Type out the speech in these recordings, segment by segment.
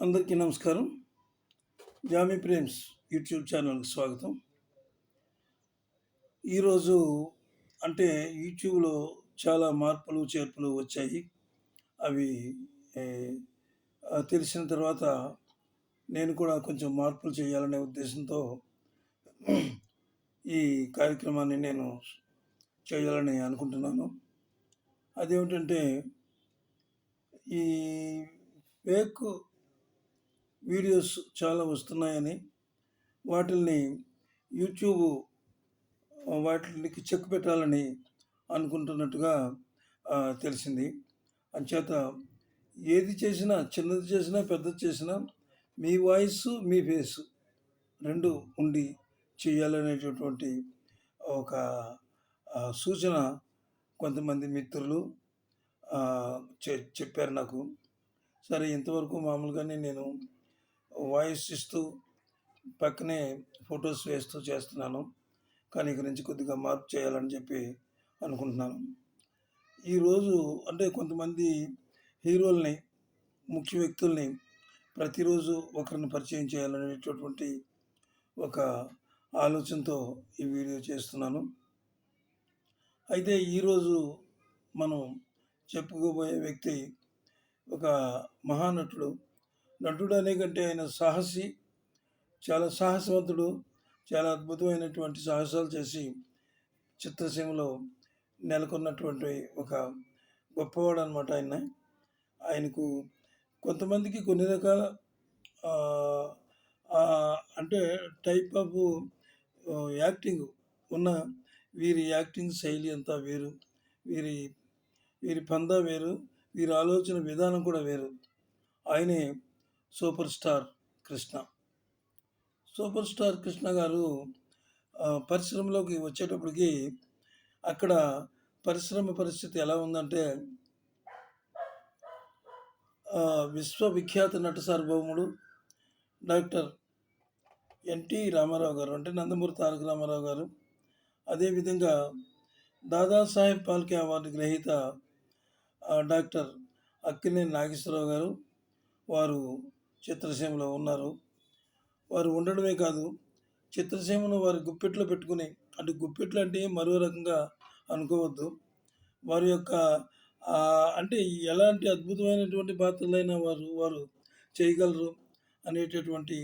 అందరికీ నమస్కారం. Jamie Prem's YouTube ఛానల్కి స్వాగతం. ఈరోజు అంటే యూట్యూబ్లో చాలా మార్పులు చేర్పులు వచ్చాయి. అవి ఏ, తెలిసిన తర్వాత నేను కూడా కొంచెం మార్పులు చేయాలనే ఉద్దేశంతో ఈ కార్యక్రమాన్ని నేను చేయాలని అనుకుంటున్నాను. అదేమిటంటే ఈ ఫేక్ వీడియోస్ చాలా వస్తున్నాయని వాటిల్ని యూట్యూబ్ వాటికి చెక్ పెట్టాలని అనుకుంటున్నట్టుగా తెలిసింది. అంచేత ఏది చేసినా, చిన్నది చేసినా పెద్దది చేసినా మీ వాయిస్ మీ ఫేస్ రెండు ఉండి చేయాలనేటటువంటి ఒక సూచన కొంతమంది మిత్రులు చెప్పారు నాకు. సరే, ఇంతవరకు మామూలుగానే నేను వాయిస్ ఇస్తూ పక్కనే ఫొటోస్ వేస్తూ చేస్తున్నాను. కానీ ఇక నుంచి కొద్దిగా మార్పు చేయాలని చెప్పి అనుకుంటున్నాను. ఈరోజు అంటే కొంతమంది హీరోల్ని, ముఖ్య వ్యక్తుల్ని ప్రతిరోజు ఒకరిని పరిచయం చేయాలనేటటువంటి ఒక ఆలోచనతో ఈ వీడియో చేస్తున్నాను. అయితే ఈరోజు మనం చెప్పుకోబోయే వ్యక్తి ఒక మహానటుడు. నటుడు అనే కంటే ఆయన సాహసి, చాలా సాహసవంతుడు. చాలా అద్భుతమైనటువంటి సాహసాలు చేసి చిత్రసీమలో నెలకొన్నటువంటి ఒక గొప్పవాడు అనమాట ఆయన. ఆయనకు కొంతమందికి కొన్ని రకాల అంటే టైప్ ఆఫ్ యాక్టింగ్ ఉన్న, వీరి యాక్టింగ్ శైలి అంతా వేరు, వీరి వీరి పందా వేరు, వీరి ఆలోచన విధానం కూడా వేరు. ఆయనే super star Krishna. Super star Krishna గారు పరిశ్రమలోకి వచ్చేటప్పటికి అక్కడ పరిశ్రమ పరిస్థితి ఎలా ఉందంటే, విశ్వవిఖ్యాత నట సార్వభౌముడు డాక్టర్ ఎన్టీ రామారావు గారు, అంటే నందమూరి తారక రామారావు గారు, అదేవిధంగా దాదాసాహెబ్ ఫాల్కే అవార్డు గ్రహీత డాక్టర్ అక్కినేని నాగేశ్వరరావు గారు, వారు చిత్రసీమలో ఉన్నారు. వారు ఉండడమే కాదు, చిత్రసీమను వారి గుప్పెట్లో పెట్టుకుని, అంటే గుప్పెట్లు అంటే మరో రకంగా అనుకోవద్దు, వారి యొక్క అంటే ఎలాంటి అద్భుతమైనటువంటి పాత్రలైనా వారు చేయగలరు అనేటటువంటి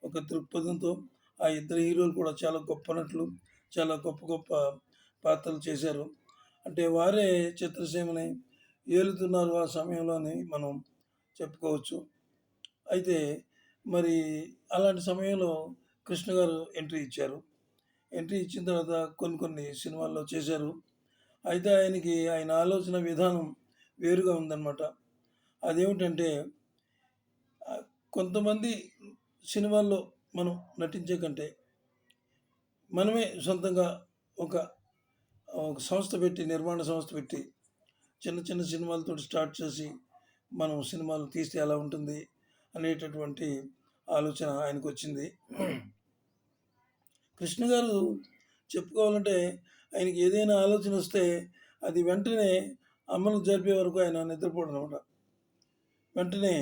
ఒక దృక్పథంతో ఆ ఇద్దరు హీరోలు కూడా చాలా గొప్ప నటులు, చాలా గొప్ప గొప్ప పాత్రలు చేశారు. అంటే వారే చిత్రసీమని ఏలుతున్నారు ఆ సమయంలోని మనం చెప్పుకోవచ్చు. అయితే మరి అలాంటి సమయంలో కృష్ణ గారు ఎంట్రీ ఇచ్చారు. ఎంట్రీ ఇచ్చిన తర్వాత కొన్ని సినిమాల్లో చేశారు. అయితే ఆయన ఆలోచన విధానం వేరుగా ఉందన్నమాట. అదేమిటంటే, కొంతమంది సినిమాల్లో మనం నటించే కంటే మనమే సొంతంగా ఒక సంస్థ పెట్టి, నిర్మాణ సంస్థ పెట్టి చిన్న చిన్న సినిమాలతో స్టార్ట్ చేసి మనం సినిమాలు తీస్తే ఎలా ఉంటుంది అనేటటువంటి ఆలోచన ఆయనకు వచ్చింది. కృష్ణ గారు చెప్పుకోవాలంటే, ఆయనకి ఏదైనా ఆలోచన వస్తే అది వెంటనే అమలు జరిపే వరకు ఆయన నిద్రపోవడం అనమాట. వెంటనే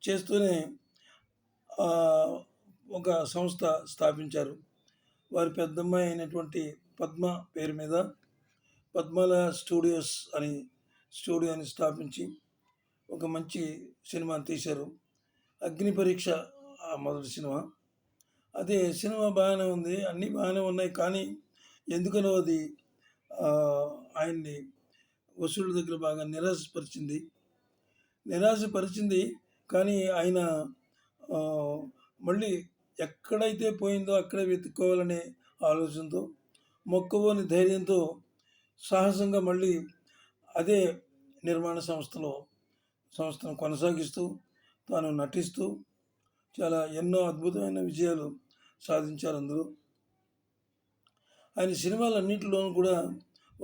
చేస్తూనే ఒక సంస్థ స్థాపించారు. వారి పెద్దమ్మాయి అయినటువంటి పద్మ పేరు మీద పద్మాల స్టూడియోస్ అని స్టూడియోని స్థాపించి ఒక మంచి సినిమాని తీశారు. అగ్ని పరీక్ష మొదటి సినిమా. అదే సినిమా బాగానే ఉంది, అన్నీ బాగానే ఉన్నాయి. కానీ ఎందుకనో అది ఆయన్ని వసూళ్ళ దగ్గర బాగా నిరాశపరిచింది. కానీ ఆయన మళ్ళీ ఎక్కడైతే పోయిందో అక్కడే వెతుక్కోవాలనే ఆలోచనతో, మొక్కవోని ధైర్యంతో, సాహసంగా మళ్ళీ అదే నిర్మాణ సంస్థను కొనసాగిస్తూ, తాను నటిస్తూ చాలా ఎన్నో అద్భుతమైన విజయాలు సాధించారు అందరూ. ఆయన సినిమాలన్నింటిలోనూ కూడా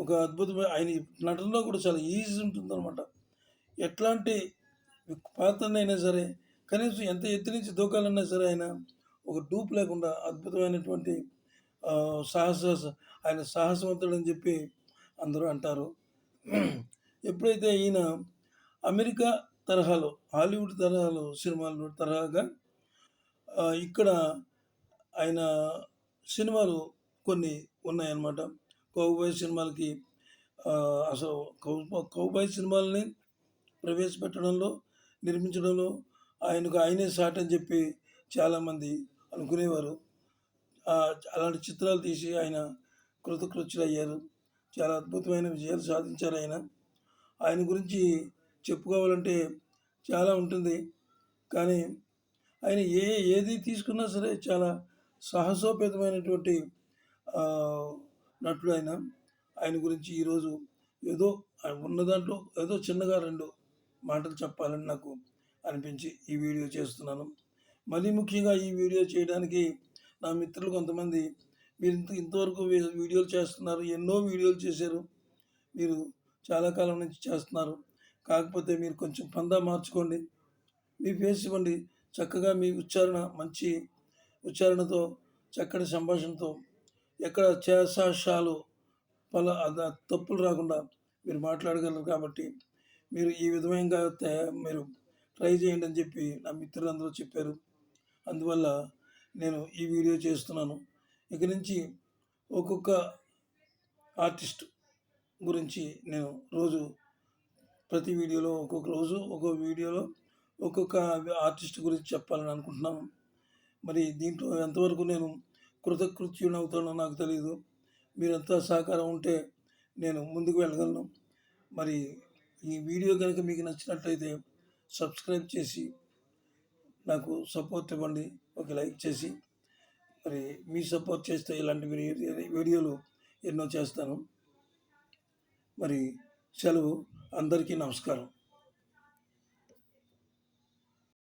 ఒక అద్భుతమైన, ఆయన నటనలో కూడా చాలా ఈజీ ఉంటుందన్నమాట. ఎట్లాంటి పాత్రనైనా సరే, కనీసం ఎంత ఎత్తు నుంచి దూకాలన్నా సరే ఆయన ఒక డూప్ లేకుండా అద్భుతమైనటువంటి ఆయన సాహసవంతుడు అని చెప్పి అందరూ అంటారు. ఎప్పుడైతే ఈయన అమెరికా, తరహాలో హాలీవుడ్ తరహాలో సినిమాలు తరహాగా ఇక్కడ ఆయన సినిమాలు కొన్ని ఉన్నాయన్నమాట. కౌబాయ్ సినిమాలకి అసలు కౌబాయ్ సినిమాలని ప్రవేశపెట్టడంలో, నిర్మించడంలో ఆయనే సాటి అని చెప్పి చాలామంది అనుకునేవారు. అలాంటి చిత్రాలు తీసి ఆయన కృతకృత్యులయ్యారు. చాలా అద్భుతమైన విజయాలు సాధించారు ఆయన. ఆయన గురించి చెప్పుకోవాలంటే చాలా ఉంటుంది. కానీ ఆయన ఏది తీసుకున్నా సరే చాలా సాహసోపేతమైనటువంటి నటుడు ఆయన. ఆయన గురించి ఈరోజు ఏదో ఉన్న దాంట్లో ఏదో చిన్నగా 2 మాటలు చెప్పాలని నాకు అనిపించి ఈ వీడియో చేస్తున్నాను. మరీ ముఖ్యంగా ఈ వీడియో చేయడానికి నా మిత్రులు కొంతమంది, మీరు ఇంతవరకు వీడియోలు చేస్తున్నారు, ఎన్నో వీడియోలు చేశారు, మీరు చాలా కాలం నుంచి చేస్తున్నారు, కాకపోతే మీరు కొంచెం పందా మార్చుకోండి, మీ ఫేస్ ఇవ్వండి, చక్కగా మీ ఉచ్చారణ మంచి ఉచ్చారణతో, చక్కటి సంభాషణతో, ఎక్కడ చేసాషాలు తప్పులు రాకుండా మీరు మాట్లాడగలరు. కాబట్టి మీరు ఈ విధంగా మీరు ట్రై చేయండి అని చెప్పి నా మిత్రులందరూ చెప్పారు. అందువల్ల నేను ఈ వీడియో చేస్తున్నాను. ఇక నుంచి ఒక్కొక్క ఆర్టిస్ట్ గురించి నేను ప్రతి వీడియోలో ఒక్కొక్క వీడియోలో ఒక్కొక్క ఆర్టిస్ట్ గురించి చెప్పాలని అనుకుంటున్నాను. మరి దీంట్లో ఎంతవరకు నేను కృతకృత్యుని అవుతానో నాకు తెలియదు. మీరంతా సహకారం ఉంటే నేను ముందుకు వెళ్ళగలను. మరి ఈ వీడియో కనుక మీకు నచ్చినట్లయితే సబ్స్క్రైబ్ చేసి నాకు సపోర్ట్ ఇవ్వండి. ఒక లైక్ చేసి, మరి మీ సపోర్ట్ చేస్తే ఇలాంటి వీడియోలు ఎన్నో చేస్తాను. మరి సెలవు. అందరికీ నమస్కారం.